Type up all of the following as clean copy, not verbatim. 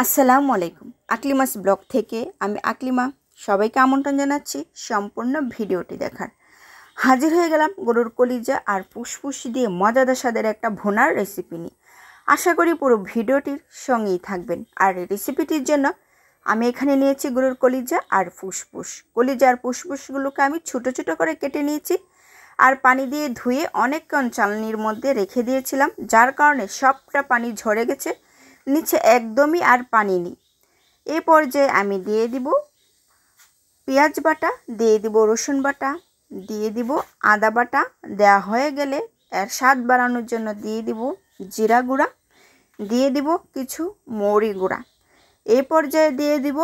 আসসালামু আলাইকুম। আকলিমাস ব্লগ থেকে আমি আকলিমা সবাইকে আমন্ত্রণ জানাচ্ছি সম্পূর্ণ ভিডিওটি দেখার। হাজির হয়ে গেলাম গরুর কলিজা আর ফুসফুস দিয়ে মজাদার স্বাদের একটা ভুনার রেসিপি নিয়ে। আশা করি পুরো ভিডিওটির সঙ্গেই থাকবেন। আর এই রেসিপিটির জন্য আমি এখানে নিয়েছি গরুর কলিজা আর ফুসফুস। কলিজা আর ফুসফুসগুলোকে আমি ছোটো ছোটো করে কেটে নিয়েছি আর পানি দিয়ে ধুয়ে অনেকক্ষণ চালনির মধ্যে রেখে দিয়েছিলাম, যার কারণে সবটা পানি ঝরে গেছে, নিচে একদমই আর পানি নেই। এই পর্যায়ে আমি দিয়ে দিব পেঁয়াজ বাটা, দিয়ে দিব রসুন বাটা, দিয়ে দিব আদা বাটা। দেওয়া হয়ে গেলে এর স্বাদ বাড়ানোর জন্য দিয়ে দিব জিরা গুঁড়া, দিয়ে দিব কিছু মৌরি গুঁড়া। এই পর্যায়ে দিয়ে দিব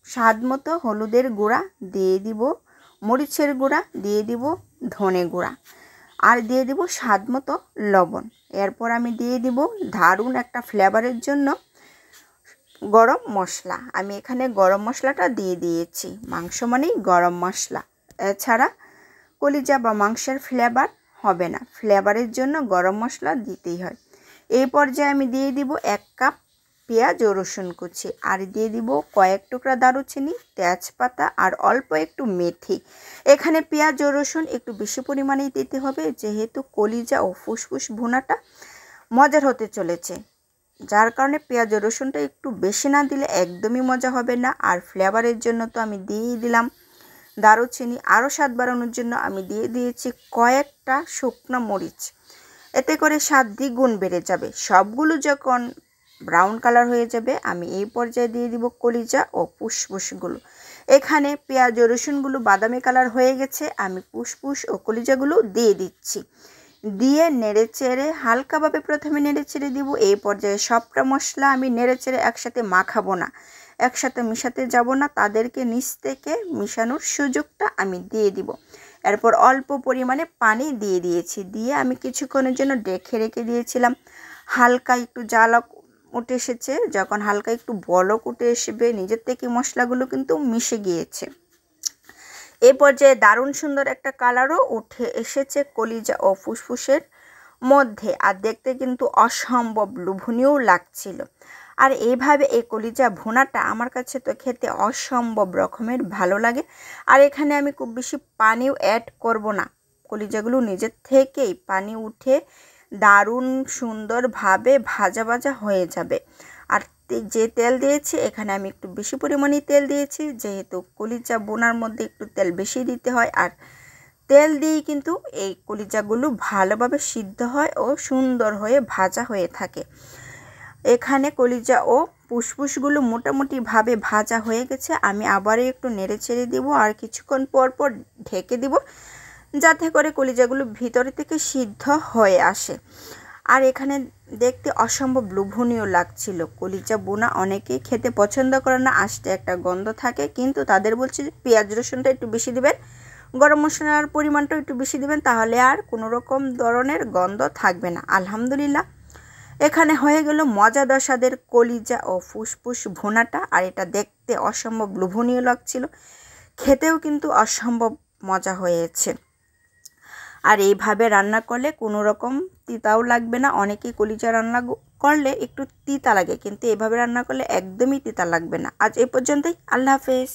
স্বাদ মতো হলুদের গুঁড়া, দিয়ে দিব মরিচের গুঁড়া, দিয়ে দিব ধনে গুঁড়া আর দিয়ে দিব স্বাদ মতো লবণ। এরপর আমি দিয়ে দিব দারুণ একটা ফ্লেভারের জন্য গরম মশলা। আমি এখানে গরম মশলাটা দিয়ে দিয়েছি, মাংস মানেই গরম মশলা, এছাড়া কলিজা বা মাংসের ফ্লেভার হবে না। ফ্লেভারের জন্য গরম মশলা দিতেই হয়। এই পর্যায়ে আমি দিয়ে দিব 1 কাপ পেঁয়াজ ও রসুন কুচি, আর দিয়ে দিব কয়েক টুকরা দারুচিনি, তেজপাতা আর অল্প একটু মেথি। এখানে পেঁয়াজ ও রসুন একটু বেশি পরিমাণেই দিতে হবে, যেহেতু কলিজা ও ফুসফুস ভুনাটা মজার হতে চলেছে, যার কারণে পেঁয়াজ ও রসুনটা একটু বেশি না দিলে একদমই মজা হবে না। আর ফ্লেভারের জন্য তো আমি দিয়েই দিলাম দারুচিনি। আরও স্বাদ বাড়ানোর জন্য আমি দিয়ে দিয়েছি কয়েকটা শুকনো মরিচ, এতে করে স্বাদ দ্বিগুণ বেড়ে যাবে। সবগুলো যখন ব্রাউন কালার হয়ে যাবে, আমি এই পর্যায়ে দিয়ে দিব কলিজা ও ফুসফুসগুলো। এখানে পেঁয়াজ ও রসুনগুলো বাদামি কালার হয়ে গেছে, আমি ফুসফুস ও কলিজাগুলো দিয়ে দিচ্ছি। দিয়ে নেড়েচেড়ে হালকাভাবে প্রথমে নেড়েচেড়ে দিব। এই পর্যায়ে সবটা মশলা আমি নেড়েচেড়ে একসাথে মাখাবো না, একসাথে মিশাতে যাব না, তাদেরকে নিচ থেকে মিশানোর সুযোগটা আমি দিয়ে দিব। এরপর অল্প পরিমাণে পানি দিয়ে দিয়েছি, দিয়ে আমি কিছুক্ষণের জন্য ঢেকে রেখে দিয়েছিলাম। হালকা একটু জাল উঠে এসেছে, যখন হালকা একটু বলক উঠে আসবে নিজের থেকে মশলাগুলো কিন্তু মিশে গিয়েছে। এই পর্যায়ে দারুণ সুন্দর একটা কালারও উঠে এসেছে কলিজা ও ফুসফুসের মধ্যে, আর দেখতে কিন্তু অসম্ভব লোভনীয় লাগছিল। আর এইভাবে এই কলিজা ভুনাটা আমার কাছে তো খেতে অসম্ভব রকমের ভালো লাগে। আর এখানে আমি খুব বেশি পানিও অ্যাড করব না, কলিজাগুলো নিজের থেকেই পানি উঠে দারুণ সুন্দরভাবে ভাজা ভাজা হয়ে যাবে। আর যে তেল দিয়েছি এখানে আমি একটু বেশি পরিমাণে তেল দিয়েছি, যেহেতু কলিজা বোনার মধ্যে একটু তেল বেশি দিতে হয়। আর তেল দিয়েই কিন্তু এই কলিজাগুলো ভালোভাবে সিদ্ধ হয় ও সুন্দর হয়ে ভাজা হয়ে থাকে। এখানে কলিজা ও ফুসফুসগুলো মোটামুটিভাবে ভাজা হয়ে গেছে। আমি আবারও একটু নেড়ে ছেড়ে দিব আর কিছুক্ষণ পর পর ঢেকে দিব, যাতে করে কলিজাগুলো ভিতরে থেকে সিদ্ধ হয়ে আসে। আর এখানে দেখতে অসম্ভব লোভনীয় লাগছিল। কলিজা বোনা অনেকেই খেতে পছন্দ করে না, আস্তে একটা গন্ধ থাকে, কিন্তু তাদের বলছি যে পেঁয়াজ রসুনটা একটু বেশি দিবেন, গরম মশলার পরিমাণটা একটু বেশি দিবেন, তাহলে আর কোনো রকম ধরনের গন্ধ থাকবে না। আলহামদুলিল্লাহ, এখানে হয়ে গেল মজাদার স্বাদের কলিজা ও ফুসফুস ভুনাটা। আর এটা দেখতে অসম্ভব লোভনীয় লাগছিল, খেতেও কিন্তু অসম্ভব মজা হয়েছে। আর এইভাবে রান্না করলে কোনো রকম তিতাও লাগবে না। অনেকেই কলিজা রান্না করলে একটু তিতা লাগে, কিন্তু এভাবে রান্না করলে একদমই তিতা লাগবে না। আজ এই পর্যন্তই, আল্লাহ হাফেজ।